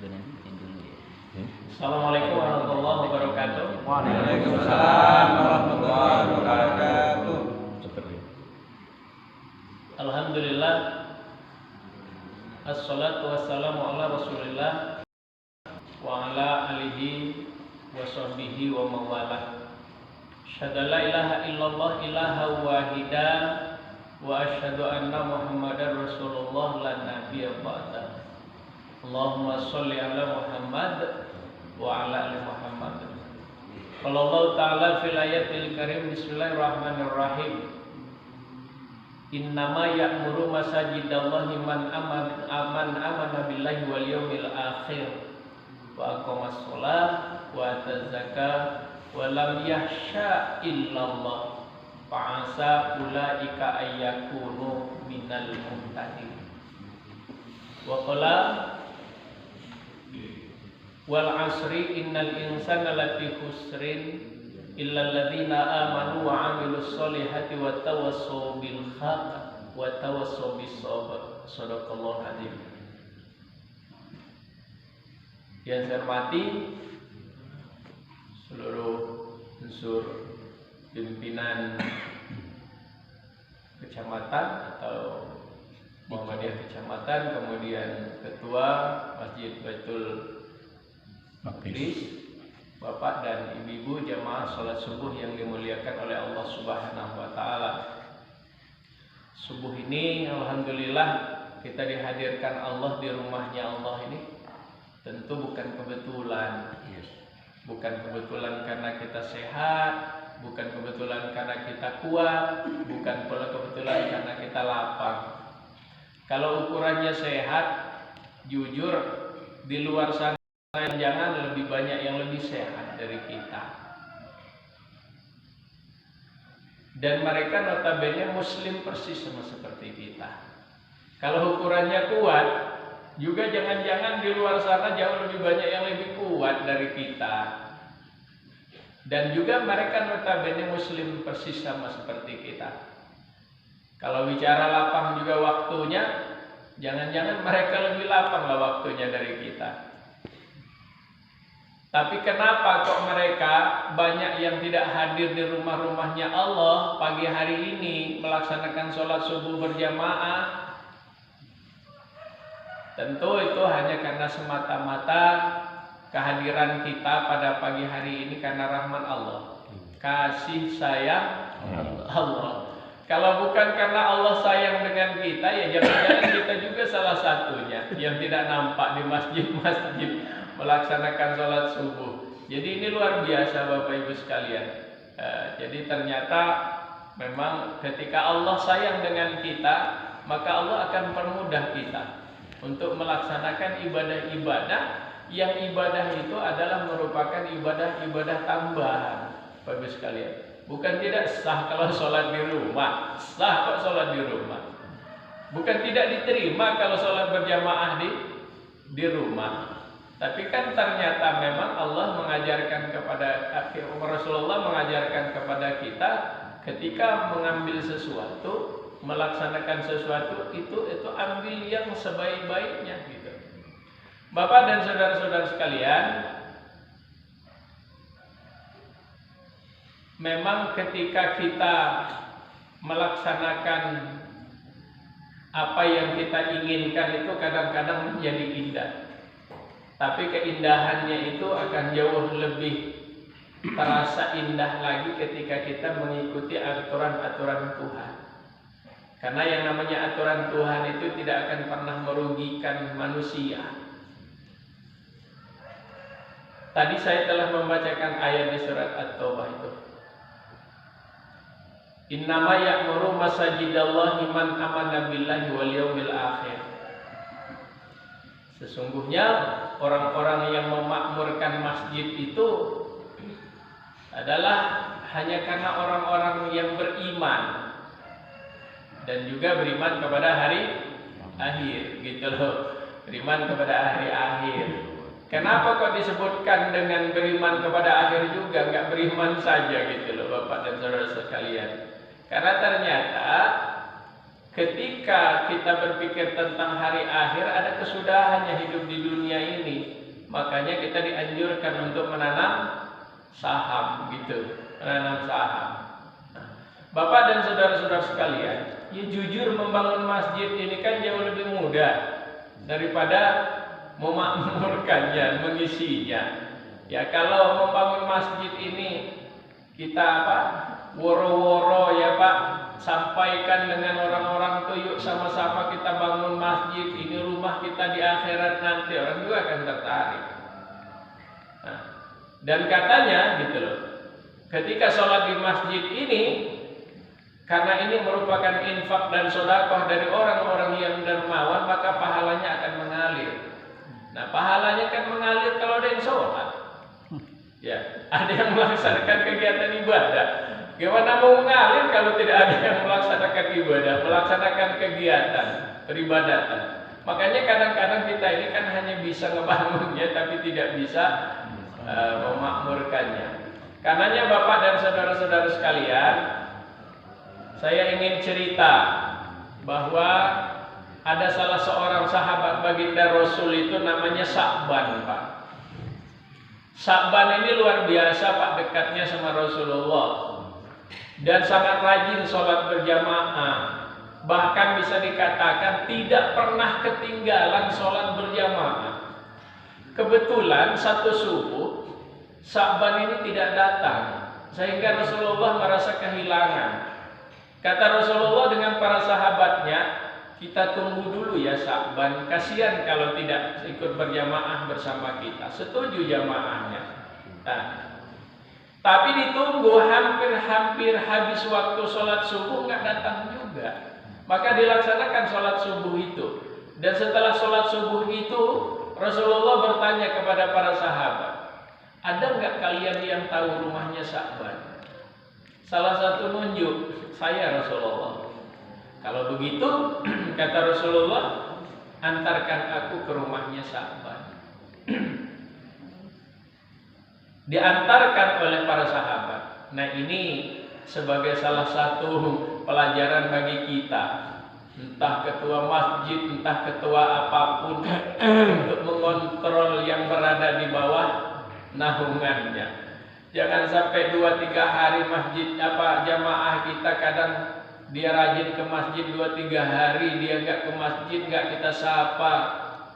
Assalamualaikum warahmatullahi wabarakatuh. Waalaikumsalam warahmatullahi wabarakatuh. Alhamdulillah, assalatu wassalamu ala rasulillah wa ala alihi wa sahbihi wa mawalah. Asyhadu an la ilaha illallah ilaha wahida wa asyhadu anna muhammadar rasulullah la nabiyya ba'da. Allahumma sholli ala Muhammad wa ala ali Muhammad. Qala Allah ta'ala fil ayatil karim, bismillahirrahmanirrahim. Innama ya'muru masajidallahi man amana billahi wal yawmil akhir wa aqamas shalah wa ataz zakah wa lam yakhsha illallah fa'asa ulaika ayyakunu minal muhtadin. Wa qala wal asri innal insana lafi khusrin illal ladzina amanu wa 'amilus solihati wa tawassaw bil haqq wa tawassaw bis sabr. Shadaqallahu azim. Yang saya hormati seluruh unsur pimpinan kecamatan atau Muhammadiyah kecamatan, kemudian ketua Masjid Baitul Maqdis, Bapak dan Ibu-ibu jamaah salat subuh yang dimuliakan oleh Allah Subhanahu wa taala. Subuh ini alhamdulillah kita dihadirkan Allah di rumahnya Allah ini. Tentu bukan kebetulan. Bukan kebetulan karena kita sehat, bukan kebetulan karena kita kuat, bukan pula kebetulan karena kita lapang. Kalau ukurannya sehat, jujur di luar sana jangan lebih banyak yang lebih sehat dari kita. Dan mereka notabene muslim persis sama seperti kita. Kalau ukurannya kuat, juga jangan-jangan di luar sana jauh lebih banyak yang lebih kuat dari kita. Dan juga mereka notabene muslim persis sama seperti kita. Kalau bicara lapang juga waktunya, jangan-jangan mereka lebih lapang lah waktunya dari kita. Tapi kenapa kok mereka banyak yang tidak hadir di rumah-rumahnya Allah pagi hari ini melaksanakan sholat subuh berjamaah? Tentu itu hanya karena semata-mata kehadiran kita pada pagi hari ini karena rahmat Allah, kasih sayang Allah. Kalau bukan karena Allah sayang dengan kita, ya jangan-jangan kita juga salah satunya yang tidak nampak di masjid-masjid melaksanakan sholat subuh. Jadi ini luar biasa Bapak Ibu sekalian. Jadi ternyata memang ketika Allah sayang dengan kita, maka Allah akan permudah kita untuk melaksanakan ibadah-ibadah yang ibadah itu adalah merupakan ibadah-ibadah tambahan Bapak Ibu sekalian. Bukan tidak sah kalau sholat di rumah, sah kok sholat di rumah. Bukan tidak diterima kalau sholat berjamaah di rumah. Tapi kan ternyata memang Allah mengajarkan kepada Rasulullah mengajarkan kepada kita ketika mengambil sesuatu, melaksanakan sesuatu itu ambil yang sebaik-baiknya gitu. Bapak dan saudara-saudara sekalian, memang ketika kita melaksanakan apa yang kita inginkan itu kadang-kadang menjadi indah. Tapi keindahannya itu akan jauh lebih terasa indah lagi ketika kita mengikuti aturan-aturan Tuhan. Karena yang namanya aturan Tuhan itu tidak akan pernah merugikan manusia. Tadi saya telah membacakan ayat di surat At-Taubah itu. Innama ya'muru masajidallahi man amana billahi wal yawmil akhir. Sesungguhnya orang-orang yang memakmurkan masjid itu adalah hanya karena orang-orang yang beriman dan juga beriman kepada hari akhir, gitu loh. Beriman kepada hari akhir. Kenapa kok disebutkan dengan beriman kepada akhir juga, nggak beriman saja gitu loh Bapak dan saudara sekalian? Karena ternyata ketika kita berpikir tentang hari akhir, ada kesudahannya hidup di dunia ini. Makanya kita dianjurkan untuk menanam saham gitu, menanam saham. Bapak dan saudara-saudara sekalian, ya jujur membangun masjid ini kan jauh lebih mudah daripada memakmurkannya, mengisinya. Ya kalau membangun masjid ini kita woro-woro ya Pak, sampaikan dengan orang-orang tuh, yuk sama-sama kita bangun masjid, ini rumah kita di akhirat nanti, orang juga akan tertarik. Nah, dan katanya gitu loh, ketika sholat di masjid ini, karena ini merupakan infak dan sedekah dari orang-orang yang dermawan, maka pahalanya akan mengalir. Nah, pahalanya kan mengalir kalau ada yang sholat. Ya, ada yang melaksanakan kegiatan ibadah. Gimana mau mengalir kalau tidak ada yang melaksanakan ibadah, melaksanakan kegiatan peribadatan? Makanya kadang-kadang kita ini kan hanya bisa ngebangunnya, tapi tidak bisa memakmurkannya. Karenanya Bapak dan saudara-saudara sekalian, saya ingin cerita bahwa ada salah seorang sahabat baginda Rasul itu namanya Sa'ban, Pak. Sa'ban ini luar biasa Pak, dekatnya sama Rasulullah dan sangat rajin sholat berjamaah. Bahkan bisa dikatakan tidak pernah ketinggalan sholat berjamaah. Kebetulan satu subuh Sa'ban ini tidak datang, sehingga Rasulullah merasa kehilangan. Kata Rasulullah dengan para sahabatnya, kita tunggu dulu ya Sa'ban, kasihan kalau tidak ikut berjamaah bersama kita. Setuju jamaahnya. Nah, tapi ditunggu hampir habis waktu sholat subuh, nggak datang juga. Maka dilaksanakan sholat subuh itu. Dan setelah sholat subuh itu, Rasulullah bertanya kepada para sahabat, ada nggak kalian yang tahu rumahnya Sa'ban? Salah satu nunjuk, saya Rasulullah. Kalau begitu, kata Rasulullah, antarkan aku ke rumahnya Sa'ban. Diantarkan oleh para sahabat. Nah ini sebagai salah satu pelajaran bagi kita. Entah ketua masjid, entah ketua apapun, untuk mengontrol yang berada di bawah naungannya. Jangan sampai 2-3 hari masjid jamaah kita kadang dia rajin ke masjid 2-3 hari dia nggak ke masjid, nggak kita sapa,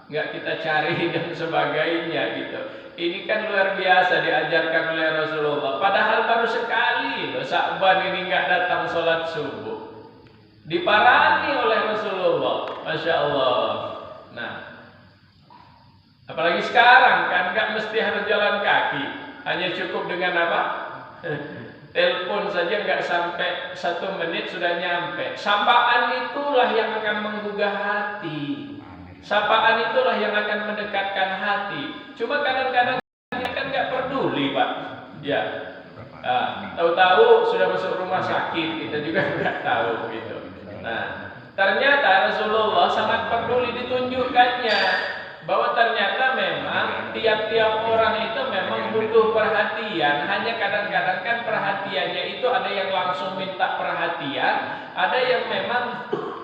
nggak kita cari dan sebagainya gitu. Ini kan luar biasa diajarkan oleh Rasulullah. Padahal baru sekali loh Sa'ban ini nggak datang sholat subuh. Diparani oleh Rasulullah, masya Allah. Nah, apalagi sekarang kan nggak mesti harus jalan kaki, hanya cukup dengan apa? Telepon saja nggak sampai 1 menit sudah nyampe. Sapaan itulah yang akan menggugah hati. Sapaan itulah yang akan mendekatkan hati. Cuma kadang-kadang kita kan nggak peduli Pak. Ya, tahu-tahu sudah masuk rumah sakit, kita juga nggak tahu gitu. Nah, ternyata Rasulullah sangat peduli, ditunjukkannya bahwa ternyata memang tiap-tiap orang itu memang butuh perhatian. Hanya kadang-kadang kan perhatiannya itu ada yang langsung minta perhatian, ada yang memang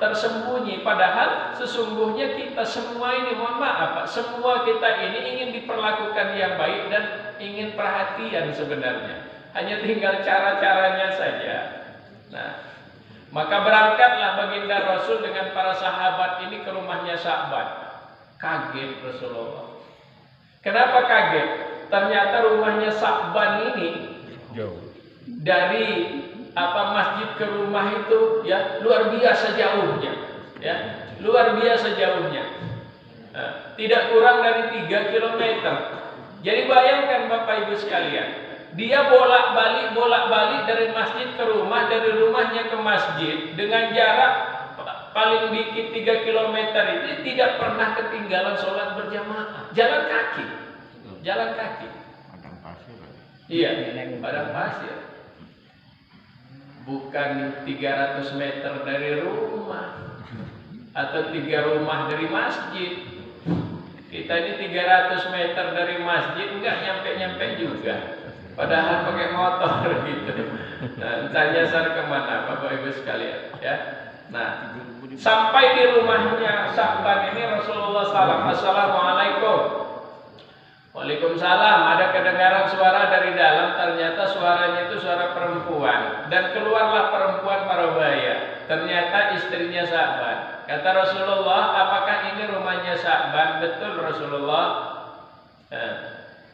tersembunyi. Padahal sesungguhnya kita semua ini, mohon maaf Pak, semua kita ini ingin diperlakukan yang baik dan ingin perhatian sebenarnya. Hanya tinggal cara-caranya saja. Nah, maka berangkatlah baginda Rasul dengan para sahabat ini ke rumahnya Sa'ban. Kaget Rasulullah. Kenapa kaget? Ternyata rumahnya Sa'ban ini jauh dari masjid ke rumah itu ya luar biasa jauhnya. Ya, luar biasa jauhnya. Tidak kurang dari 3 km. Jadi bayangkan Bapak Ibu sekalian, dia bolak-balik dari masjid ke rumah, dari rumahnya ke masjid dengan jarak paling dikit 3 km ini tidak pernah ketinggalan sholat berjamaah. Jalan kaki. Padang pasir. Iya, padang pasir. Bukan 300 meter dari rumah atau 3 rumah dari masjid. Kita ini 300 meter dari masjid enggak nyampe juga. Padahal pakai motor gitu. Nah, entah nyasar kemana Bapak Ibu sekalian ya. Nah, sampai di rumahnya Sa'ban ini Rasulullah SAW, Assalamualaikum. Waalaikumsalam. Ada kedengaran suara dari dalam, ternyata suaranya itu suara perempuan. Dan keluarlah perempuan Parubaya. Ternyata istrinya Sa'ban. Kata Rasulullah, apakah ini rumahnya Sa'ban? Betul Rasulullah.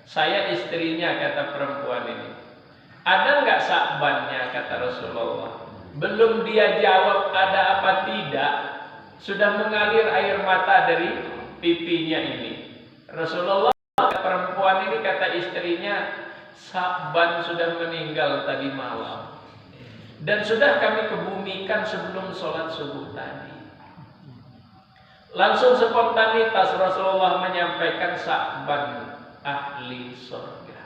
Saya istrinya, kata perempuan ini. Ada nggak Sa'bannya, kata Rasulullah. Belum dia jawab ada apa tidak, sudah mengalir air mata dari pipinya ini. Rasulullah, perempuan ini kata istrinya, Sa'ban sudah meninggal tadi malam. Dan sudah kami kebumikan sebelum sholat subuh tadi. Langsung spontanitas Rasulullah menyampaikan Sa'ban ahli surga.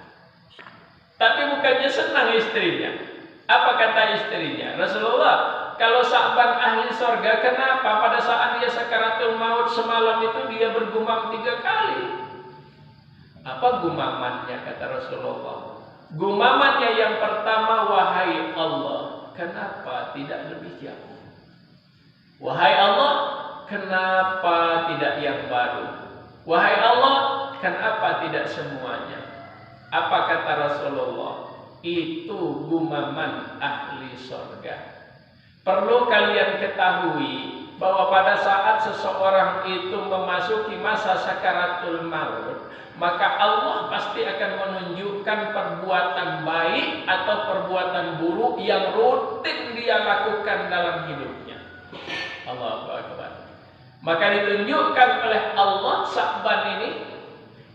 Tapi bukannya senang istrinya. Apa kata istrinya? Rasulullah, kalau Sa'ban ahli surga, kenapa pada saat dia sakaratul maut semalam itu dia bergumam 3 kali? Apa gumamannya, kata Rasulullah? Gumamannya yang pertama, wahai Allah, kenapa tidak lebih jauh? Wahai Allah, kenapa tidak yang baru? Wahai Allah, kenapa tidak semuanya? Apa kata Rasulullah? Itu gumaman ahli surga. Perlu kalian ketahui bahwa pada saat seseorang itu memasuki masa sakaratul maut, maka Allah pasti akan menunjukkan perbuatan baik atau perbuatan buruk yang rutin dia lakukan dalam hidupnya. Allahu Akbar. Maka ditunjukkan oleh Allah Sa'ban ini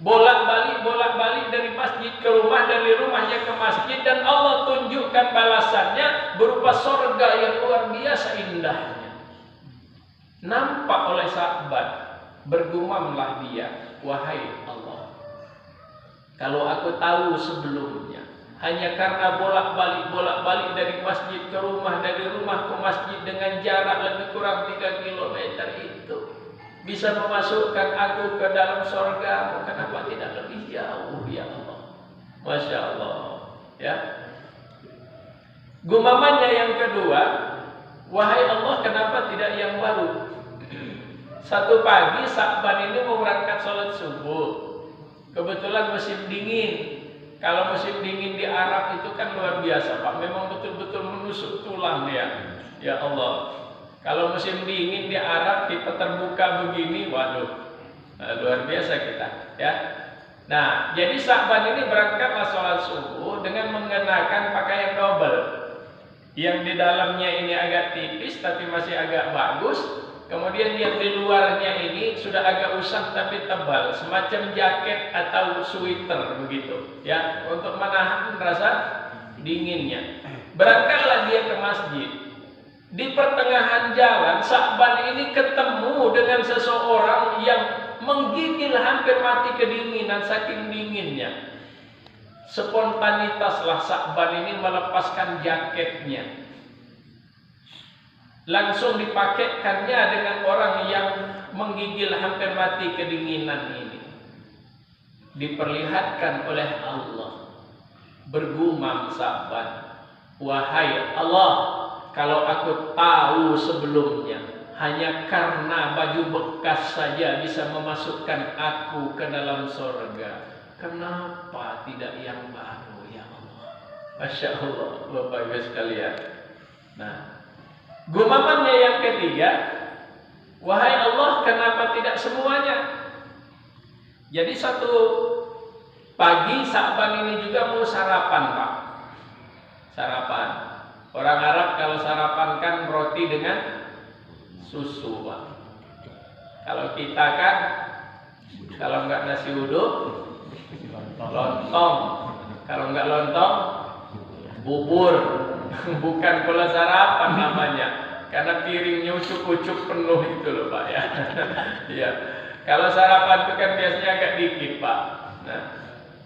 bolak-balik dari masjid ke rumah, dari rumahnya ke masjid, dan Allah tunjukkan balasannya berupa surga yang luar biasa indahnya. Nampak oleh Sa'ban, bergumamlah dia, wahai Allah, kalau aku tahu sebelumnya, hanya karena bolak-balik dari masjid ke rumah, dari rumah ke masjid dengan jarak lebih kurang 3 km itu bisa memasukkan aku ke dalam surga, kenapa tidak lebih jauh, ya Allah. Masya Allah, ya. Gumamannya yang kedua, wahai Allah, kenapa tidak yang baru? Satu pagi Sa'ban ini mau berangkat sholat subuh. Kebetulan musim dingin. Kalau musim dingin di Arab itu kan luar biasa, Pak. Memang betul-betul menusuk tulang ya. Ya Allah. Kalau musim dingin di Arab kita terbuka begini, waduh, luar biasa kita, ya. Nah, jadi Sa'ban ini berangkatlah sholat subuh dengan mengenakan pakaian double, yang di dalamnya ini agak tipis tapi masih agak bagus. Kemudian yang di luarnya ini sudah agak usang tapi tebal, semacam jaket atau sweater begitu, ya, untuk menahan rasa dinginnya. Berangkatlah dia ke masjid. Di pertengahan jalan, Sa'ban ini ketemu dengan seseorang yang menggigil hampir mati kedinginan saking dinginnya. Spontanitaslah Sa'ban ini melepaskan jaketnya. Langsung dipakaikannya dengan orang yang menggigil hampir mati kedinginan ini. Diperlihatkan oleh Allah. Bergumam Sa'ban, wahai Allah, kalau aku tahu sebelumnya, hanya karena baju bekas saja bisa memasukkan aku ke dalam surga, kenapa tidak yang baru, ya Allah? Masya Allah, Bapak Ibu sekalian. Nah, gumamannya yang ketiga, wahai Allah, kenapa tidak semuanya? Jadi satu pagi Sa'ban ini juga mau sarapan, Pak. Sarapan. Orang Arab kalau sarapan kan roti dengan susu, Pak. Kalau kita kan, kalau nggak nasi uduk, lontong. Kalau nggak lontong, bubur. Bukan pula sarapan namanya, karena piringnya ucuk-ucuk penuh itu loh, Pak, ya. Ya. Kalau sarapan itu kan biasanya agak dikit, Pak. Nah,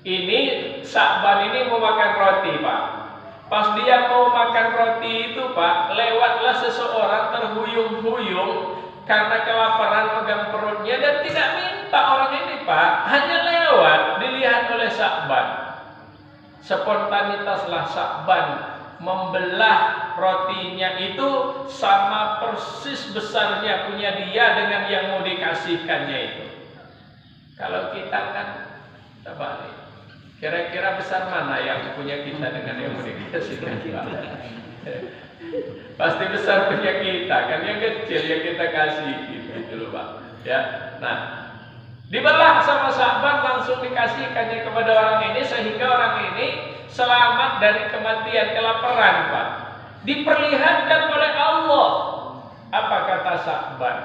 ini Sa'ban ini mau makan roti, Pak. Pas dia mau makan roti itu, Pak, lewatlah seseorang terhuyung-huyung karena kelaparan megang perutnya dan tidak minta orang ini, Pak, hanya lewat, dilihat oleh Sa'ban. Spontanitaslah Sa'ban membelah rotinya itu sama persis besarnya punya dia dengan yang mau dikasihkannya itu. Kalau kita kan terbalik. Kira-kira besar mana yang punya kita dengan yang mau dikasihkan kita? Pasti besar punya kita, kan yang kecil yang kita kasih gitu loh Pak. Ya. Nah, dibelah sama Sa'ban langsung dikasihkannya kepada orang ini sehingga orang ini selamat dari kematian kelaparan Pak. Diperlihatkan oleh Allah. Apa kata Sa'ban?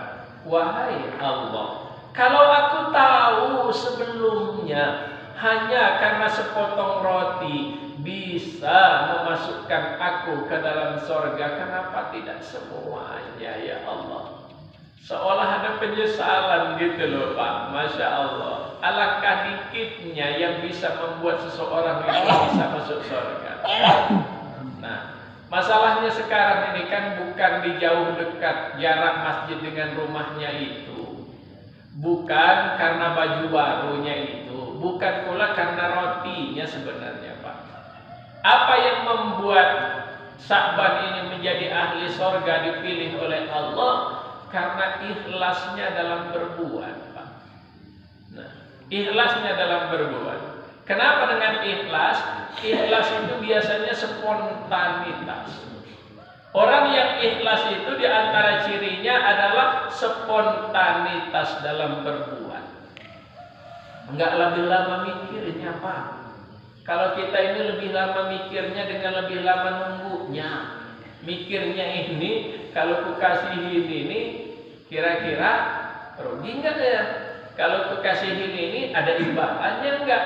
Wahai Allah, kalau aku tahu sebelumnya hanya karena sepotong roti bisa memasukkan aku ke dalam sorga, kenapa tidak semuanya ya Allah? Seolah ada penyesalan gitu loh Pak. Masya Allah. Alangkah dikitnya yang bisa membuat seseorang itu bisa masuk surga. Nah, masalahnya sekarang ini kan bukan di jauh dekat jarak masjid dengan rumahnya itu, bukan karena baju barunya itu, bukan pula karena rotinya sebenarnya Pak. Apa yang membuat Sa'ban ini menjadi ahli sorga dipilih oleh Allah? Karena ikhlasnya dalam berbuat Pak. Nah, ikhlasnya dalam berbuat. Kenapa dengan ikhlas? Ikhlas itu biasanya spontanitas. Orang yang ikhlas itu diantara cirinya adalah spontanitas dalam berbuat. Enggak lebih lama mikirnya Pak. Kalau kita ini lebih lama mikirnya dengan lebih lama nunggunya. Mikirnya ini kalau ku kasihin ini kira-kira rugi enggak ya? Kalau ku kasihin ini ada imbalannya enggak?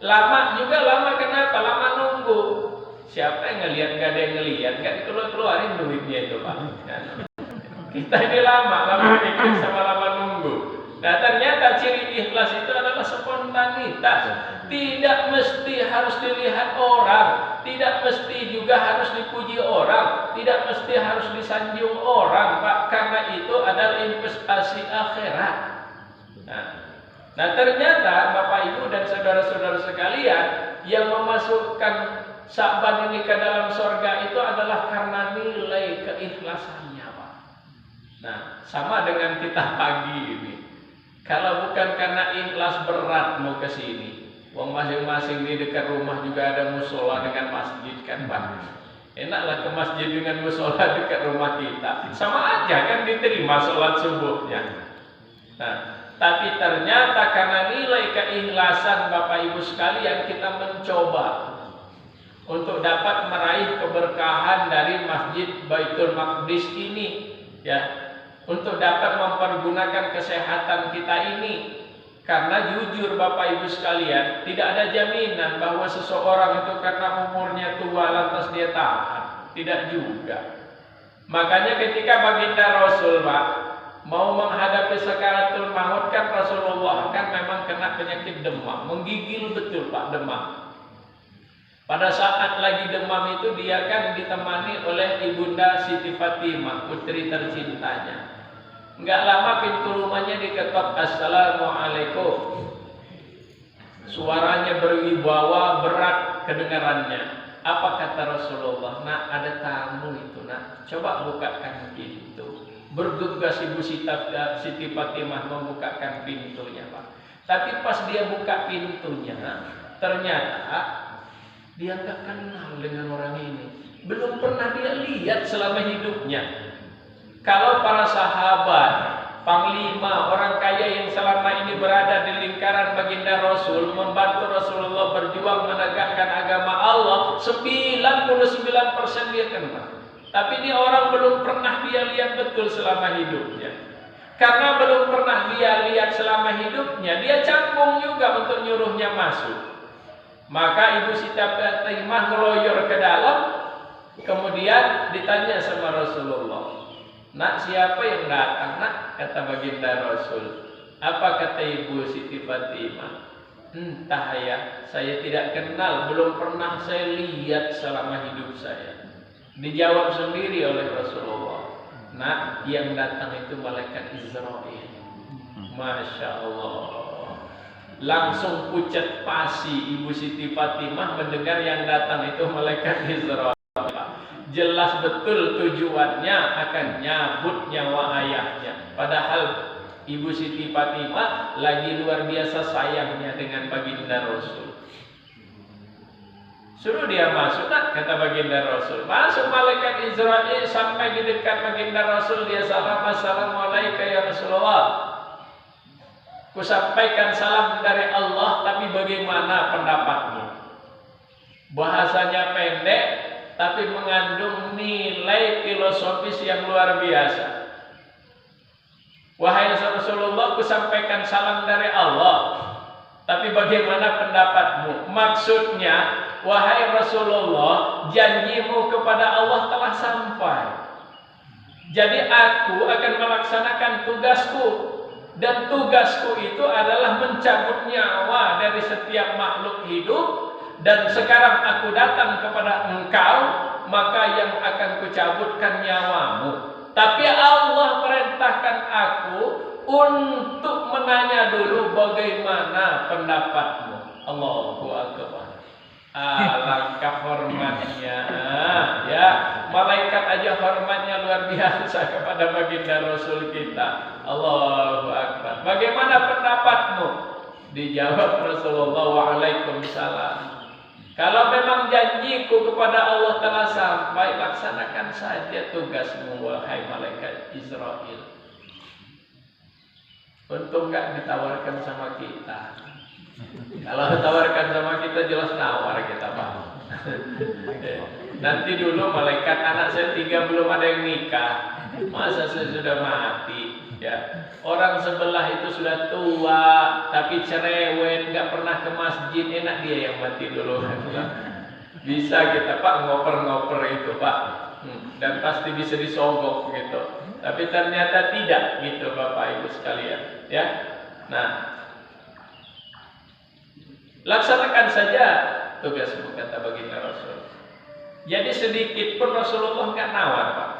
Lama juga, lama kenapa? Lama nunggu. Siapa yang ngelihat? Enggak ada yang ngelihat, enggak dikeluarin duitnya itu Pak. Kita ini lama mikir sama lama nunggu. Nah ternyata ciri ikhlas itu adalah spontanitas. Tidak mesti harus dilihat orang, tidak mesti juga harus dipuji orang, tidak mesti harus disanjung orang Pak. Karena itu adalah investasi akhirat. Nah ternyata Bapak Ibu dan saudara-saudara sekalian, yang memasukkan Sa'ban ini ke dalam surga itu adalah karena nilai keikhlasannya Pak. Nah sama dengan kita pagi ini. Kalau bukan karena ikhlas berat mau ke sini, wong masing-masing di dekat rumah juga ada musola dengan masjid kan Pak. Enaklah ke masjid dengan musola dekat rumah kita. Sama aja kan diterima sholat subuhnya. Nah, tapi ternyata karena nilai keikhlasan Bapak Ibu sekalian, kita mencoba untuk dapat meraih keberkahan dari Masjid Baitul Maqdis ini, ya. Untuk dapat mempergunakan kesehatan kita ini. Karena jujur Bapak Ibu sekalian, tidak ada jaminan bahwa seseorang itu karena umurnya tua lantas dia taat. Tidak juga. Makanya ketika baginda Rasul Pak mau menghadapi sakaratul maut kan Rasulullah kan memang kena penyakit demam. Menggigil betul Pak demam. Pada saat lagi demam itu dia kan ditemani oleh ibunda Siti Fatimah, putri tercintanya. Enggak lama pintu rumahnya diketok, Assalamualaikum. Suaranya berwibawa, berat kedengarannya. Apa kata Rasulullah? Nak, ada tamu itu nak. Coba bukakan pintu. Bergegas Ibu Siti Fatimah membukakan pintunya Pak. Tapi pas dia buka pintunya, ternyata dia enggak kenal dengan orang ini. Belum pernah dia lihat selama hidupnya. Kalau para sahabat, panglima, orang kaya yang selama ini berada di lingkaran baginda Rasul, membantu Rasulullah berjuang menegakkan agama Allah, 99% dia kenal. Tapi ini orang belum pernah dia lihat betul selama hidupnya. Karena belum pernah dia lihat selama hidupnya, dia canggung juga untuk nyuruhnya masuk. Maka Ibu Siti Fatimah ngeloyor ke dalam, kemudian ditanya sama Rasulullah. Nak, siapa yang datang nak? Kata baginda Rasul. Apa kata Ibu Siti Fatimah? Entah ya, saya tidak kenal, belum pernah saya lihat selama hidup saya. Dijawab sendiri oleh Rasulullah. Nak, yang datang itu malaikat Israel. Masya Allah. Langsung pucat pasi Ibu Siti Fatimah mendengar yang datang itu malaikat Israel. jelas betul tujuannya akan nyabut nyawa ayahnya. Padahal Ibu Siti Fatimah lagi luar biasa sayangnya dengan baginda Rasul. Suruh dia masuk, nak, kata baginda Rasul. Masuk malaikat Israel sampai di dekat baginda Rasul, dia salam, assalamualaikum ya Rasulullah. Kusampaikan salam dari Allah, tapi bagaimana pendapatmu? Bahasanya pendek, tapi mengandung nilai filosofis yang luar biasa. Wahai Rasulullah, kusampaikan salam dari Allah, tapi bagaimana pendapatmu? Maksudnya, wahai Rasulullah, janjimu kepada Allah telah sampai. Jadi aku akan melaksanakan tugasku. Dan tugasku itu adalah mencabut nyawa dari setiap makhluk hidup. Dan sekarang aku datang kepada engkau, maka yang akan kucabutkan nyawamu. Tapi Allah perintahkan aku untuk menanya dulu bagaimana pendapatmu. Allahu Akbar. Alangkah hormatnya, ya, malaikat aja hormatnya luar biasa kepada baginda Rasul kita. Allahu Akbar. Bagaimana pendapatmu? Dijawab Rasulullah, waalaikumsalam. Kalau memang janjiku kepada Allah telah sampai, laksanakan saja tugasmu, wahai malaikat Israel. Untung gak ditawarkan sama kita. Kalau ditawarkan sama kita, jelas nawar kita, Pak. Nanti dulu malaikat, anak saya 3 belum ada yang nikah, masa saya sudah mati, ya. Orang sebelah itu sudah tua, tapi cerewet, nggak pernah ke masjid, enak dia yang mati dulu. Bisa kita, Pak, ngoper-ngoper itu, Pak, dan pasti bisa disogok gitu. Tapi ternyata tidak gitu, Bapak Ibu sekalian, ya. Nah, laksanakan saja tugasmu, kata baginda Rasul. Jadi sedikit pun Rasulullah nggak nawar, Pak.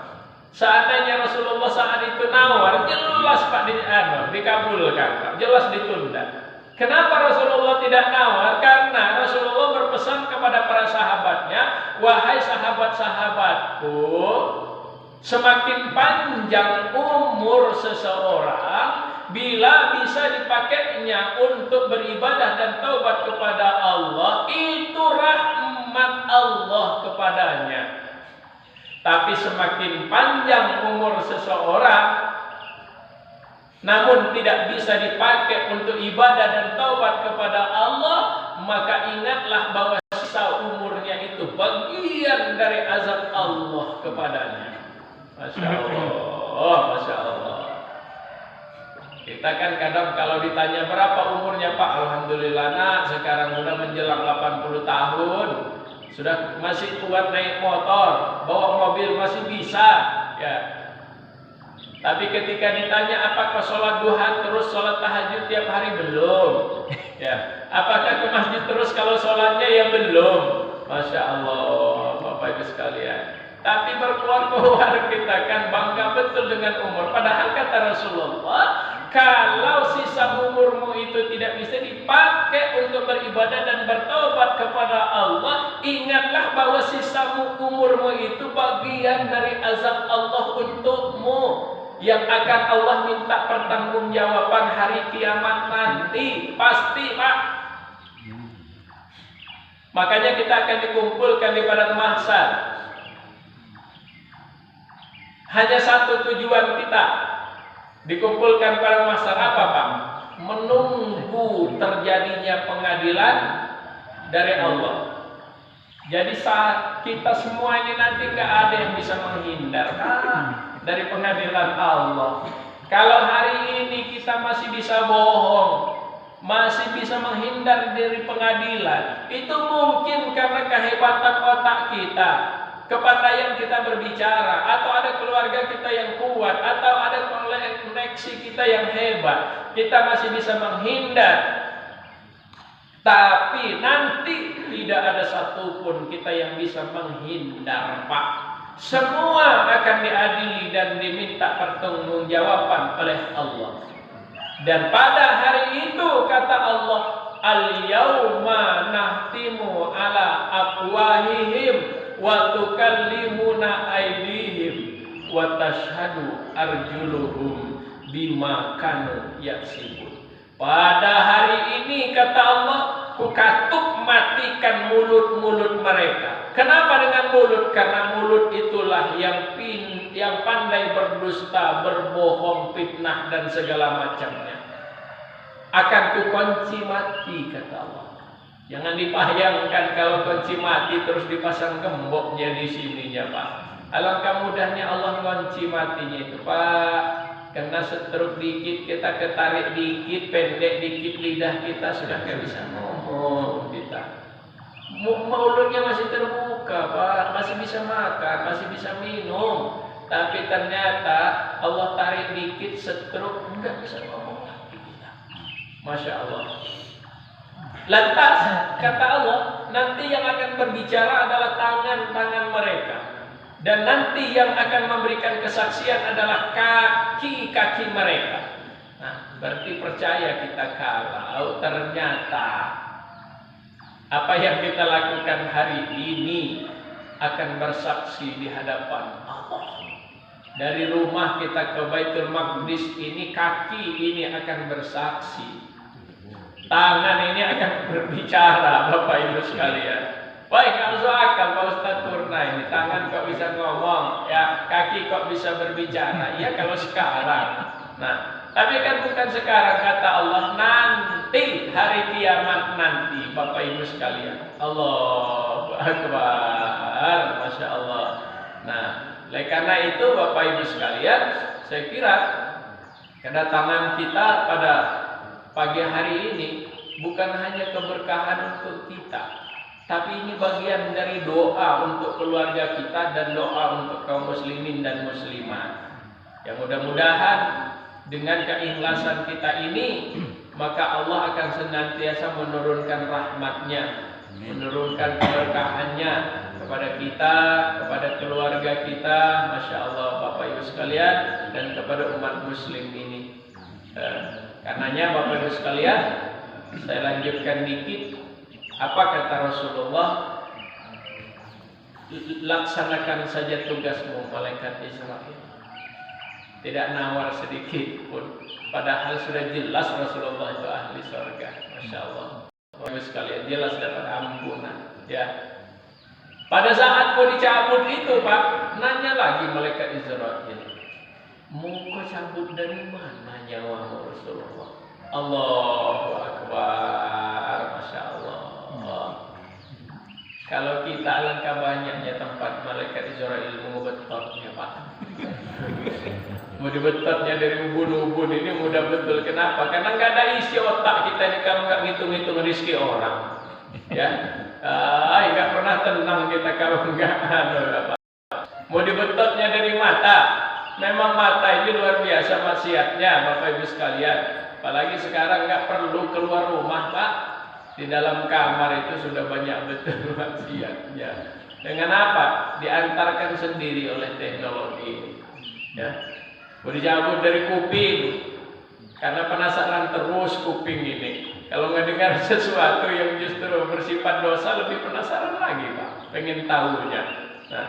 Seandainya Rasulullah saat itu nawar, jelas Pak dikabulkan, Pak. Jelas ditunda. Kenapa Rasulullah tidak nawar? Karena Rasulullah berpesan kepada para sahabatnya, wahai sahabat-sahabatku, semakin panjang umur seseorang, bila bisa dipakainya untuk beribadah dan taubat kepada Allah, itu rahmat Allah kepadanya. Tapi semakin panjang umur seseorang, namun tidak bisa dipakai untuk ibadah dan taubat kepada Allah, maka ingatlah bahwa sisa umurnya itu bagian dari azab Allah kepadanya. Masya Allah, Masya Allah. Kita kan kadang kalau ditanya berapa umurnya, Pak, alhamdulillah nak, sekarang sudah menjelang 80 tahun. Sudah masih kuat naik motor, bawa mobil masih bisa, ya. Tapi ketika ditanya apakah sholat duha terus sholat tahajud tiap hari, belum, ya. Apakah ke masjid terus kalau sholatnya, ya belum. Masya Allah, Bapak Ibu sekalian. Tapi berkeluar-keluar kita kan bangga betul dengan umur. Padahal kata Rasulullah, kalau sisa umurmu itu tidak bisa dipakai untuk beribadah dan bertobat kepada Allah, ingatlah bahwa sisa umurmu itu bagian dari azab Allah untukmu, yang akan Allah minta pertanggungjawaban hari kiamat nanti. Pasti, Pak. Makanya kita akan dikumpulkan di padang mahsyar. Hanya satu tujuan kita dikumpulkan pada masa apa, Pak? Menunggu terjadinya pengadilan dari Allah. Jadi saat kita semua ini nanti nggak ada yang bisa menghindar dari pengadilan Allah. Kalau hari ini kita masih bisa bohong, masih bisa menghindar dari pengadilan, itu mungkin karena kehebatan otak kita, kepandaian kita berbicara, atau ada keluarga kita yang kuat, atau ada koneksi kita yang hebat, kita masih bisa menghindar. Tapi nanti tidak ada satupun kita yang bisa menghindar, Pak. Semua akan diadili dan diminta pertanggungjawaban oleh Allah. Dan pada hari itu kata Allah, al-yauma nahtimu ala afwahihim wa tukallimuna aydihim wa tashhadu arjuluhum bima kanu yaksibun. Pada hari ini kata Allah, kukatup matikan mulut-mulut mereka. Kenapa dengan mulut? Karena mulut itulah yang pandai berdusta, berbohong, fitnah dan segala macamnya. Akan kukunci mati kata Allah. Jangan dibayangkan kalau kunci mati terus dipasang gemboknya di sininya, Pak. Alangkah mudahnya Allah kunci matinya itu, Pak. Karena stroke dikit, kita ketarik dikit, pendek dikit lidah kita, sudah nggak bisa ngomong kita. Mulutnya masih terbuka, Pak, masih bisa makan, masih bisa minum. Tapi ternyata Allah tarik dikit, stroke, nggak bisa ngomong lagi kita. Masya Allah. Lantas kata Allah, nanti yang akan berbicara adalah tangan-tangan mereka. Dan nanti yang akan memberikan kesaksian adalah kaki-kaki mereka. Nah, berarti percaya kita kalau ternyata apa yang kita lakukan hari ini akan bersaksi di hadapan Allah. Dari rumah kita ke Baitul Maqdis ini, kaki ini akan bersaksi. Tangan ini akan berbicara, Bapak Ibu sekalian. Baik, nggak masuk akal Pak Ustadz Purna ini. Tangan kok bisa ngomong, ya kaki kok bisa berbicara. Iya kalau sekarang. Nah, tapi kan bukan sekarang kata Allah. Nanti hari kiamat nanti, Bapak Ibu sekalian. Allahu Akbar, Masya Allah. Nah, oleh karena itu Bapak Ibu sekalian, saya kira kedatangan kita pada pagi hari ini bukan hanya keberkahan untuk kita, tapi ini bagian dari doa untuk keluarga kita dan doa untuk kaum muslimin dan muslimat. Yang mudah-mudahan dengan keikhlasan kita ini, maka Allah akan senantiasa menurunkan rahmatnya, menurunkan keberkahannya kepada kita, kepada keluarga kita, Masya Allah Bapak Ibu sekalian, dan kepada umat muslim ini. Karenanya Bapak Ibu sekalian, saya lanjutkan dikit. Apa kata Rasulullah? Laksanakan saja tugasmu malaikat Israel. Tidak nawar sedikit pun. Padahal sudah jelas Rasulullah itu ahli surga. Masya Allah. Bapak Ibu sekalian, jelas dapat ampunan. Ya. Pada saat mau dicabut itu Pak, nanya lagi malaikat Israel. Mau kau cabut dari mana nyawamu Rasulullah? Allahu Akbar, Masya Allah. Kalau kita alangkah banyaknya tempat malaikat Israel mau betotnya Pak. Mau dibetotnya dari ubun-ubun ini mudah betul. Kenapa? Karena nggak ada isi otak kita ini kalau nggak ngitung-ngitung rezeki orang. Ya, nggak pernah tenang kita kalau nggak mau dibetotnya dari mata. Memang mata ini luar biasa maksiatnya Bapak Ibu sekalian. Apalagi sekarang nggak perlu keluar rumah Pak. Di dalam kamar itu sudah banyak betul maksiatnya. Dengan apa? Diantarkan sendiri oleh teknologi. Ya, mau dicabut dari kuping karena penasaran terus kuping ini. Kalau ngedengar sesuatu yang justru bersifat dosa, lebih penasaran lagi Pak, pengen tahunya. Nah,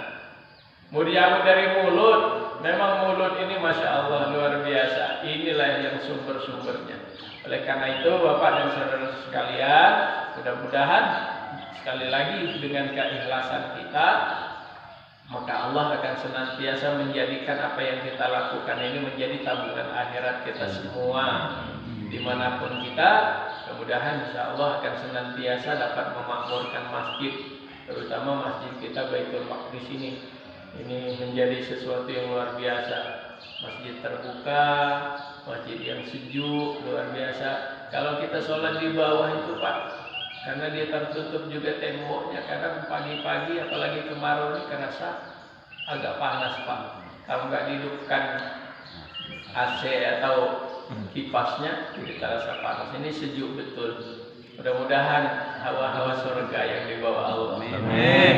mau dicabut dari mulut, memang mulut ini Masya Allah luar biasa. Inilah yang sumber-sumbernya. Oleh karena itu Bapak dan Saudara sekalian, mudah-mudahan sekali lagi dengan keikhlasan kita, maka Allah akan senantiasa menjadikan apa yang kita lakukan ini menjadi tabungan akhirat kita semua. Dimanapun kita, mudah-mudahan insya Allah akan senantiasa dapat memakmurkan masjid, terutama masjid kita Baitul Maqdis ini. Ini menjadi sesuatu yang luar biasa. Masjid terbuka, masjid yang sejuk, luar biasa. Kalau kita sholat di bawah itu Pak, karena dia tertutup juga temboknya, kadang pagi-pagi apalagi kemarau ini kerasa agak panas Pak. Kalau nggak dihidupkan AC atau kipasnya, kita rasa panas. Ini sejuk betul. Mudah-mudahan hawa-hawa surga yang dibawa Allah. Amin.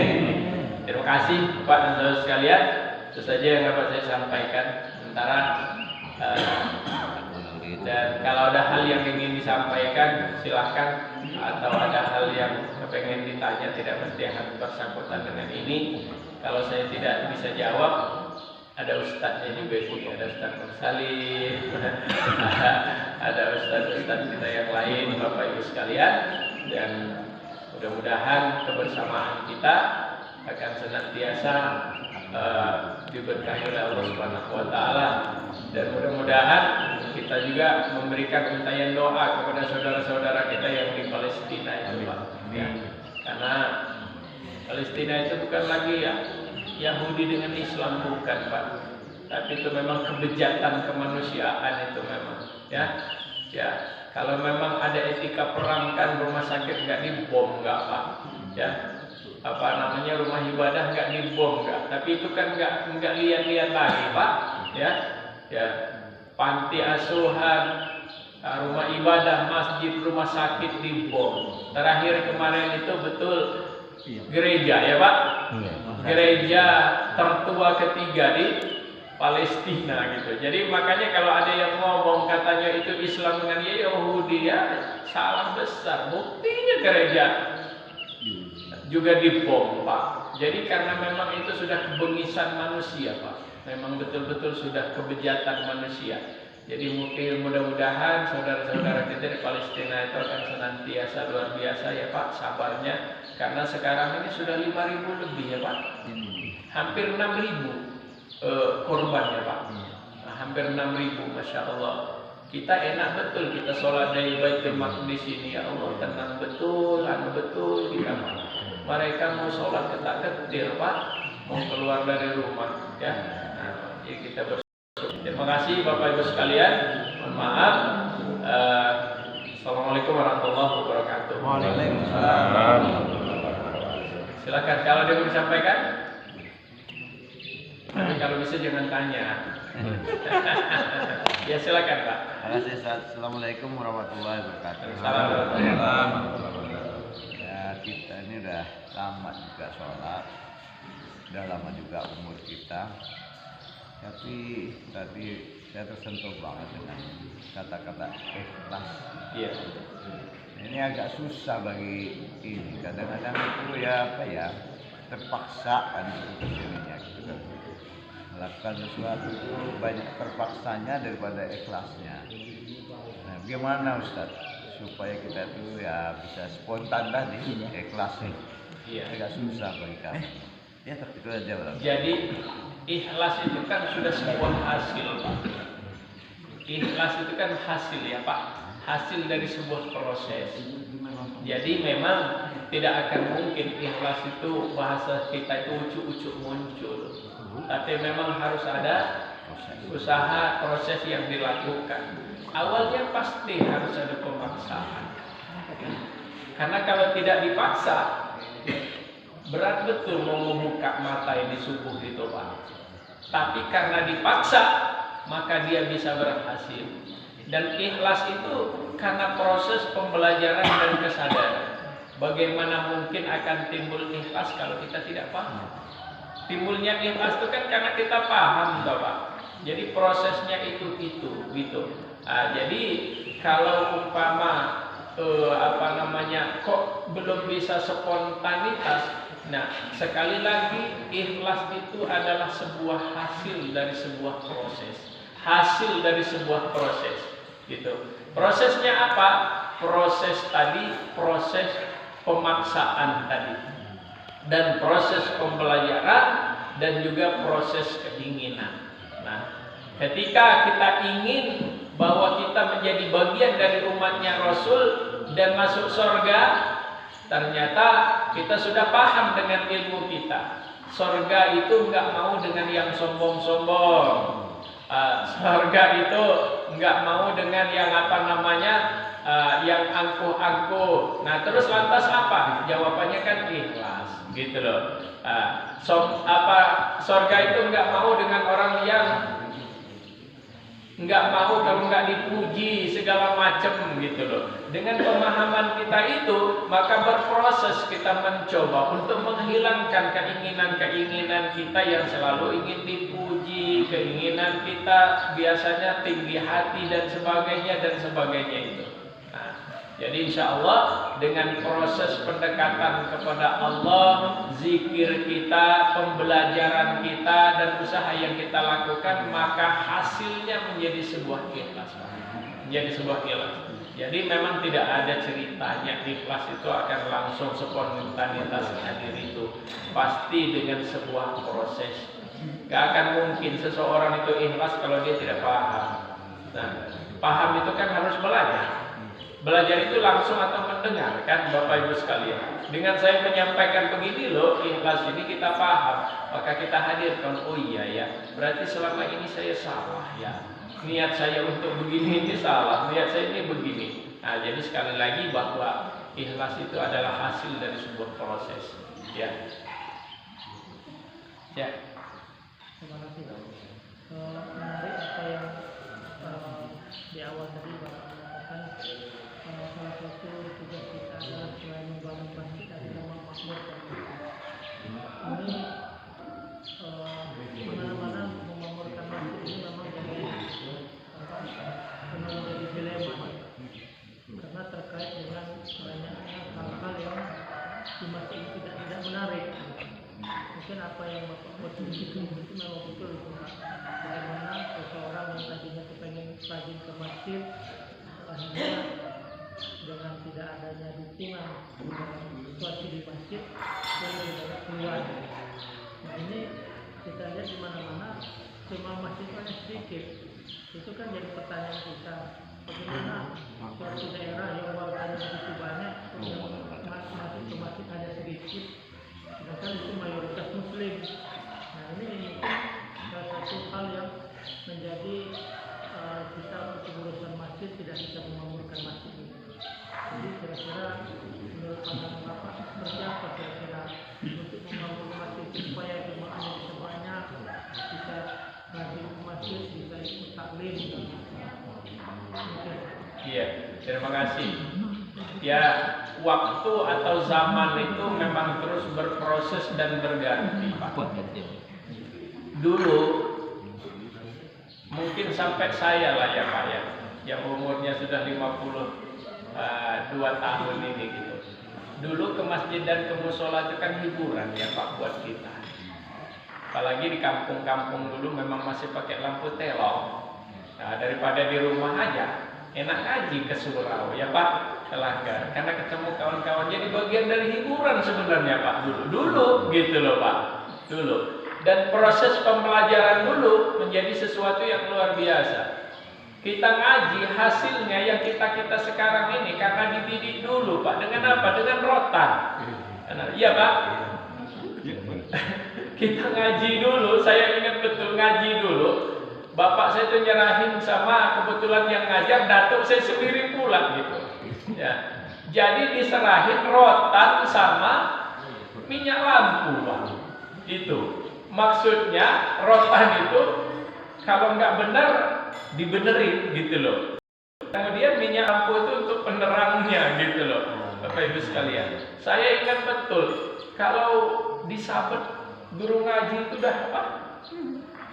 Terima kasih Bapak dan Saudara sekalian. Itu saja yang dapat saya sampaikan. Sementara dan kalau ada hal yang ingin disampaikan silahkan, atau ada hal yang kepengen ditanya, tidak mesti harus bersangkutan dengan ini. Kalau saya tidak bisa jawab, ada ustadznya juga sih, ada Ustadz Mursalin, ada ustadz kita yang lain, Bapak Ibu sekalian, dan mudah-mudahan kebersamaan kita akan senantiasa diberkahi oleh Allah Subhanahu wa taala, dan mudah-mudahan kita juga memberikan untayan doa kepada saudara-saudara kita yang di Palestina itu, Pak. Ya. Karena Palestina itu bukan lagi ya Yahudi dengan Islam, bukan, Pak. Tapi itu memang kebejatan kemanusiaan itu memang, ya. Ya, kalau memang ada etika perang kan rumah sakit nggak dibom, nggak, Pak. Ya. Apa namanya, rumah ibadah nggak dibom, nggak. Tapi itu kan nggak lihat-lihat lagi, Pak. Ya. Ya. Panti asuhan, rumah ibadah, masjid, rumah sakit dibom. Terakhir kemarin itu betul gereja, ya Pak. Gereja tertua ketiga di Palestina gitu. Jadi makanya kalau ada yang ngomong katanya itu Islam dengan Yahudi, ya salah besar. Buktinya gereja juga dibom, Pak. Jadi karena memang itu sudah kebengisan manusia, Pak. Memang betul-betul sudah kebejatan manusia. Jadi mungkin mudah-mudahan saudara-saudara kita di Palestina itu akan senantiasa luar biasa ya Pak, sabarnya. Karena sekarang ini sudah 5.000 lebih ya Pak. Hampir 6.000 korban ya Pak. Nah, hampir 6.000, Masya Allah. Kita enak betul, kita sholat dari Baitul Maqdis ini, ya Allah, tenang betul, betul kita Pak. Mereka mau sholat ketak-ketir Pak, mau keluar dari rumah ya. Nah, jadi kita terima kasih Bapak Ibu sekalian. Mohon maaf. Assalamualaikum warahmatullahi wabarakatuh. Waalaikumsalam. Silakan kalau ada yang mau disampaikan. Tapi kalau bisa jangan tanya. Ya silakan Pak. Terima kasih. Assalamualaikum warahmatullahi wabarakatuh. Assalamualaikum. Ya, kita ini udah lama juga sholat, udah lama juga umur kita. Tapi tadi saya tersentuh banget dengan kata-kata ikhlas. Iya. Ini agak susah bagi ini. Kadang-kadang itu ya apa ya, terpaksaan ininya gitu kan. Melakukan sesuatu itu banyak terpaksanya daripada ikhlasnya. Nah, gimana Ustaz supaya kita itu ya bisa spontan tadi ikhlasnya? Iya. Agak susah bagi kami. Ya itu aja Bang. Jadi ikhlas itu kan sudah sebuah hasil Pak. Ikhlas itu kan hasil ya Pak, hasil dari sebuah proses. Jadi memang tidak akan mungkin ikhlas itu bahasa kita itu ucuk-ucuk muncul. Tapi memang harus ada usaha proses yang dilakukan. Awalnya pasti harus ada pemaksaan. Karena kalau tidak dipaksa, berat betul mau membuka mata ini subuh itu Pak. Tapi karena dipaksa, maka dia bisa berhasil. Dan ikhlas itu karena proses pembelajaran dan kesadaran. Bagaimana mungkin akan timbul ikhlas kalau kita tidak paham? Timbulnya ikhlas itu kan karena kita paham, toh Pak. Jadi prosesnya itu gitu. Nah, jadi kalau umpama kok belum bisa spontanitas. Nah, sekali lagi ikhlas itu adalah sebuah hasil dari sebuah proses. Hasil dari sebuah proses, gitu. Prosesnya apa? Proses pemaksaan tadi. Dan proses pembelajaran dan juga proses keinginan. Nah, ketika kita ingin bahwa kita menjadi bagian dari umatnya Rasul dan masuk surga, ternyata kita sudah paham dengan ilmu kita. Surga itu nggak mau dengan yang sombong-sombong. Surga itu nggak mau dengan yang yang angkuh-angkuh. Nah terus lantas apa? Jawabannya kan ikhlas, gitu loh. Surga itu nggak mau dengan orang yang nggak mau kalau nggak dipuji segala macam, gitu loh. Dengan pemahaman kita itu, maka berproses kita mencoba untuk menghilangkan keinginan-keinginan kita yang selalu ingin dipuji, keinginan kita biasanya tinggi hati dan sebagainya itu. Nah, Jadi insya Allah dengan proses pendekatan kepada Allah, zikir kita, pembelajaran kita, dan usaha yang kita lakukan, maka hasilnya menjadi sebuah ikhlas. Menjadi sebuah ikhlas. Jadi memang tidak ada ceritanya ikhlas itu akan langsung spontanitas hadir itu. Pasti dengan sebuah proses. Gak akan mungkin seseorang itu ikhlas kalau dia tidak paham. Nah, paham itu kan harus belajar. Belajar itu langsung atau mendengar, kan Bapak Ibu sekalian. Dengan saya menyampaikan begini loh, ikhlas ini kita paham, maka kita hadirkan, oh iya ya, berarti selama ini saya salah ya. Niat saya untuk begini ini salah, niat saya ini begini. Nah, jadi sekali lagi bahwa ikhlas itu adalah hasil dari sebuah proses. Ya. Ya. Terima kasih. Menarik apa yang di awal tadi Bapak mengatakan salah satu tugas kita adalah selain membangun masjid adalah memakmurkan masjid. Ini mana-mana memakmurkan masjid ini memang jadi dilema karena terkait dengan banyaknya hal-hal yang di masjid tidak menarik. Mungkin apa yang Bapak buat itu memang betul. Bagaimana seseorang yang tadinya kepengen rajin ke masjid, akhirnya dengan tidak adanya dukungan dalam situasi di masjid, dia lebih banyak keluar. Nah ini kita lihat di mana-mana cuma masjid hanya sedikit. Itu kan jadi pertanyaan kita. Bagaimana suatu daerah yang warganya begitu banyak, yang masuk ke masjid hanya sedikit, sedangkan itu mayoritas Muslim. Nah ini salah satu hal yang menjadi kita untuk urusan masjid tidak bisa memakmurkan masjid ini. Jadi kira-kira menurut pandangan Bapak seperti apa kira-kira untuk membangun masjid supaya jemaahnya bisa banyak, bisa rajin ke masjid, bisa ikut taklim. Iya, terima kasih. Ya, waktu atau zaman itu memang terus berproses dan berganti, Pak. Dulu mungkin sampai saya lah ya Pak ya, yang umurnya sudah 52 tahun ini gitu. Dulu ke masjid dan ke musola itu kan hiburan ya Pak buat kita. Apalagi di kampung-kampung dulu memang masih pakai lampu telong. Nah, daripada di rumah aja, enak ngaji ke surau ya Pak, ke Langgar. Karena ketemu kawan-kawan, jadi bagian dari hiburan sebenarnya Pak dulu gitu loh Pak, dulu. Dan proses pembelajaran dulu menjadi sesuatu yang luar biasa. Kita ngaji hasilnya yang kita sekarang ini karena dididik dulu Pak. Dengan apa? Dengan rotan. Iya Pak. Kita ngaji dulu, saya ingat betul ngaji dulu. Bapak saya itu nyerahin sama kebetulan yang ngajar datuk saya sendiri pulang gitu. Ya. Jadi diserahin rotan sama minyak lampu Pak. Itu. Maksudnya rotan itu kalau nggak benar dibenerin gitu loh. Kemudian minyak lampu itu untuk penerangnya gitu loh. Bapak Ibu sekalian, saya ingat betul kalau disabet guru ngaji itu udah apa?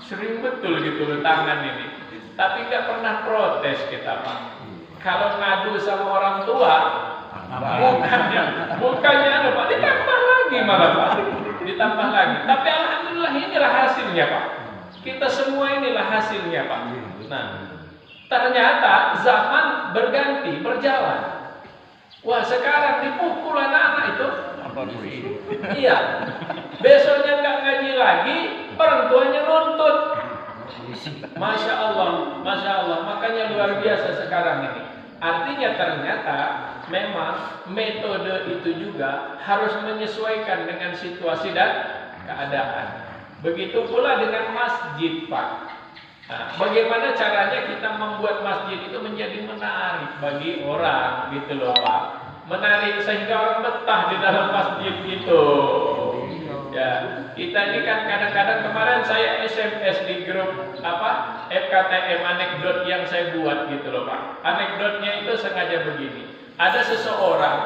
Sering betul gitu loh tangan ini. Tapi nggak pernah protes kita Pak. Kalau ngadu sama orang tua, bukannya ada Pak, ditambah lagi malah Pak. Ditambah lagi. Tapi alhamdulillah inilah hasilnya Pak. Kita semua inilah hasilnya Pak. Nah, ternyata zaman berganti, berjalan. Wah, sekarang dipukul anak-anak itu. Iya. Besoknya nggak ngaji lagi, orang tuanya nuntut. Masya Allah, Masya Allah. Makanya luar biasa sekarang ini. Artinya ternyata memang metode itu juga harus menyesuaikan dengan situasi dan keadaan. Begitu pula dengan masjid Pak. Nah, bagaimana caranya kita membuat masjid itu menjadi menarik bagi orang gitu loh Pak. Menarik sehingga orang betah di dalam masjid itu. Ya, kita ini kan kadang-kadang kemarin saya SMS di grup FKTM anekdot yang saya buat gitu loh Pak. Anekdotnya itu sengaja begini. Ada seseorang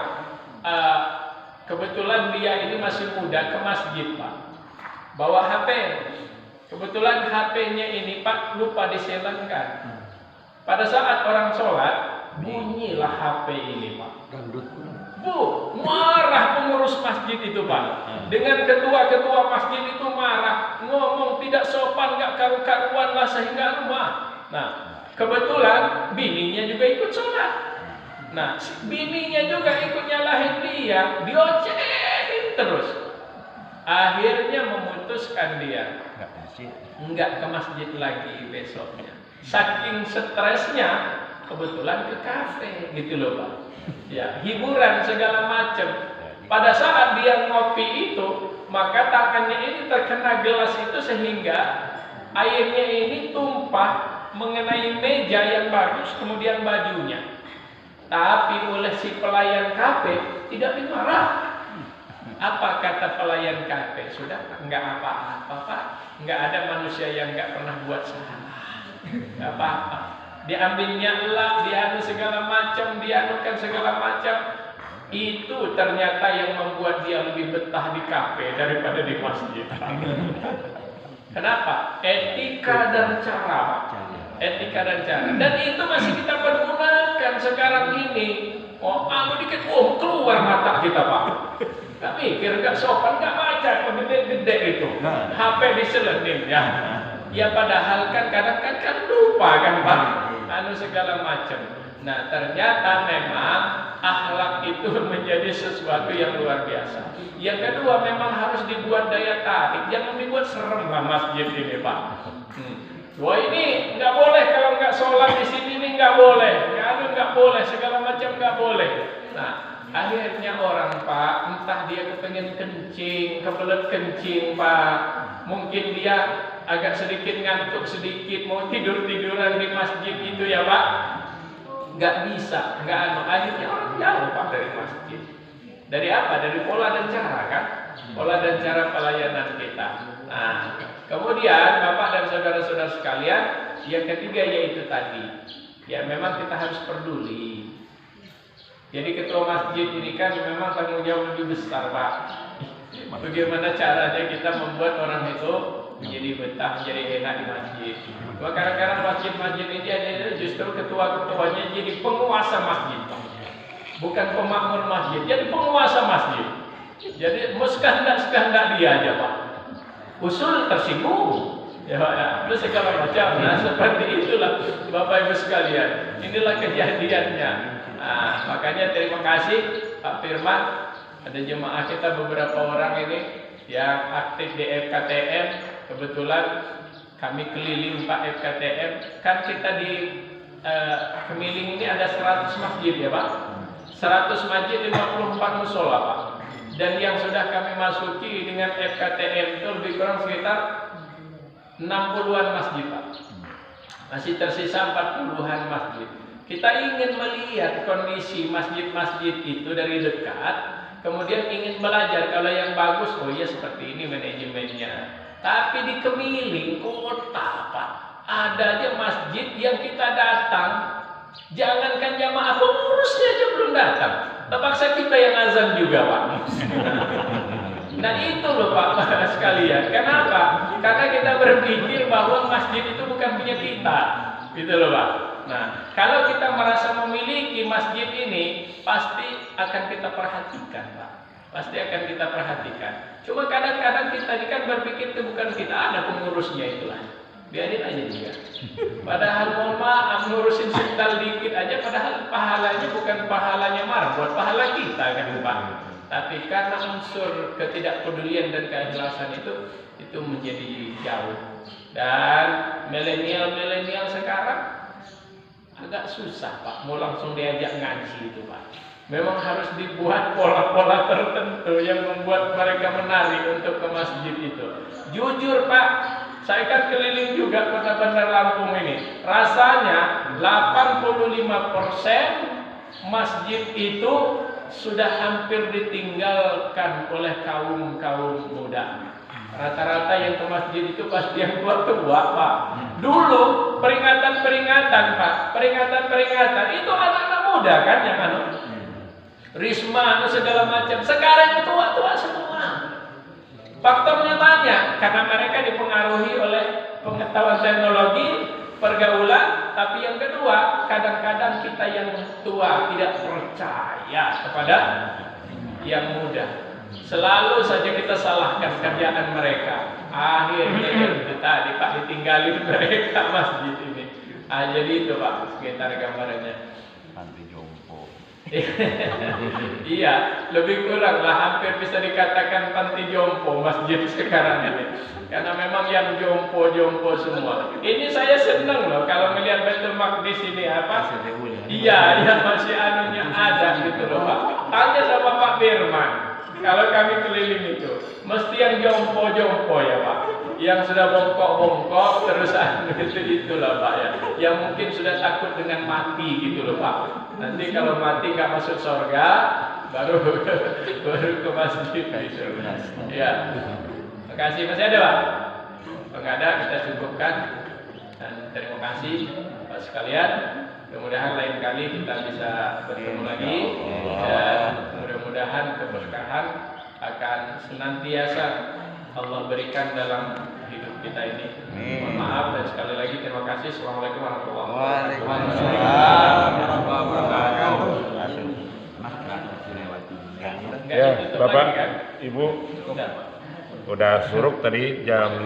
kebetulan dia ini masih muda ke masjid Pak. Bawa HP. Kebetulan HP-nya ini Pak lupa diselenkan. Pada saat orang sholat, bunyilah HP ini Pak. Bu, marah pengurus masjid itu Pak. Dengan ketua-ketua masjid itu marah, ngomong tidak sopan, nggak karu-karuan lah sehingga rumah. Nah, kebetulan bininya juga ikut sholat. Nah, bininya juga ikut nyalahin dia, diocehin terus. Akhirnya memutuskan dia enggak ke masjid lagi besoknya. Saking stresnya, kebetulan ke kafe gitu loh Pak. Ya, hiburan segala macam. Pada saat dia ngopi itu, maka tangannya ini terkena gelas itu sehingga airnya ini tumpah mengenai meja yang bagus, kemudian bajunya. Tapi oleh si pelayan kafe tidak dimarah. Apa kata pelayan kafe? Sudah, enggak apa-apa Pak. Enggak ada manusia yang enggak pernah buat salah. Enggak apa-apa. Diambilnya elak, dianu segala macam, dianukan segala macam. Itu ternyata yang membuat dia lebih betah di kafe daripada di masjid. Kenapa? Etika dan cara. Etika dan cara. Dan itu masih kita pergunakan sekarang ini. Oh, dikit, keluar mata kita Pak. Gak mikir, gak sopan, gak baca, gede-gede itu. HP diselenin ya. Ya padahal kan kadang-kadang kan lupa kan Pak. Segala macam. Nah ternyata memang akhlak itu menjadi sesuatu yang luar biasa. Yang kedua memang harus dibuat daya tarik. Jangan dibuat serem lah masjid ini Pak. Wah ini nggak boleh kalau nggak sholat di sini ini nggak boleh. Nggak boleh segala macam nggak boleh. Nah akhirnya orang Pak, entah dia kepengen kencing, kebelet kencing Pak. Mungkin dia agak sedikit ngantuk sedikit, mau tidur-tiduran di masjid itu ya Pak. Nggak bisa, akhirnya orang jauh Pak dari masjid. Dari apa? Dari pola dan cara kan? Pola dan cara pelayanan kita. Nah, kemudian Bapak dan saudara-saudara sekalian, yang ketiga yaitu tadi, ya memang kita harus peduli. Jadi ketua masjid ini kan memang tanggung jawab lebih besar Pak. Bagaimana caranya kita membuat orang itu menjadi betah, menjadi enak di masjid. Kadang-kadang masjid-masjid ini ada justru ketua-ketuanya jadi penguasa masjid, bukan pemakmur masjid, jadi penguasa masjid. Jadi kehendak dia aja Pak. Usul tersinggung, ya Pak ya. Itu segala macam. Nah seperti itulah Bapak Ibu sekalian. Inilah kejadiannya. Nah, makanya terima kasih Pak Firman. Ada jemaah kita beberapa orang ini yang aktif di FKTM. Kebetulan kami keliling Pak FKTM. Kan kita di Kemiling ini ada 100 masjid ya Pak. 100 masjid, 54 musola Pak. Dan yang sudah kami masuki dengan FKTM itu lebih kurang sekitar 60-an masjid Pak. Masih tersisa 40-an masjid. Kita ingin melihat kondisi masjid-masjid itu dari dekat, kemudian ingin belajar kalau yang bagus, oh iya seperti ini manajemennya. Tapi di Kemiling kota Pak, ada aja masjid yang kita datang, jangankan jamaah pengurusnya aja belum datang. Terpaksa kita yang azan juga Pak. Nah itu loh Pak sekalian. Kenapa? Karena kita berpikir bahwa masjid itu bukan punya kita, gitu loh Pak. Nah, kalau kita merasa memiliki masjid ini, pasti akan kita perhatikan, Pak. Pasti akan kita perhatikan. Cuma kadang-kadang kita ini kan berpikir itu bukan kita, ada pengurusnya itulah. Biarin aja juga. Padahal mohon maaf, ngurusin sendal dikit aja, padahal pahalanya bukan pahalanya buat pahala kita kan, Pak. Tapi karena unsur ketidakpedulian dan keikhlasan itu menjadi jauh. Dan milenial sekarang agak susah Pak, mau langsung diajak ngaji itu Pak. Memang harus dibuat pola-pola tertentu yang membuat mereka menarik untuk ke masjid itu. Jujur Pak, saya kan keliling juga kota Bandar Lampung ini. Rasanya 85% masjid itu sudah hampir ditinggalkan oleh kaum muda. Rata-rata yang ke masjid itu pasti yang tua-tua Pak. Dulu peringatan-peringatan Pak, peringatan itu anak-anak muda kan yang Risma segala macam. Sekarang tua-tua semua. Faktornya banyak karena mereka dipengaruhi oleh pengetahuan teknologi, pergaulan, Tapi yang kedua, kadang-kadang kita yang tua tidak percaya kepada yang muda. Selalu saja kita salahkan kerjaan mereka. Akhirnya itu tadi Pak, ditinggalin mereka masjid ini. Jadi itu Pak sekitar gambarannya. Panti jompo. Iya, lebih kurang lah, hampir bisa dikatakan panti jompo masjid sekarang ini. Karena memang yang jompo-jompo semua. Ini saya senang loh kalau melihat Baitul Maqdis ini apa? Iya, yang masih anunya ada gitu loh Pak. Tanya sama Pak Firman. Kalau kami keliling itu, mesti yang jompo-jompo ya Pak. Yang sudah bongkok-bongkok terus itulah Pak ya. Yang mungkin sudah takut dengan mati gitu loh Pak. Nanti kalau mati nggak masuk surga, baru ke masjid gitu. Ya. Terima kasih. Masih ada Pak? Kalau nggak ada kita cukupkan. Dan terima kasih Pak sekalian. Mudah-mudahan lain kali kita bisa bertemu lagi. Dan mudah-mudahan keberkahan akan senantiasa Allah berikan dalam hidup kita ini. Mohon maaf dan sekali lagi terima kasih. Assalamualaikum warahmatullahi wabarakatuh. Ya, Bapak, Ibu, udah suruk tadi jam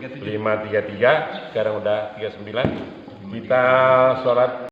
5.33, sekarang udah 39. Kita sholat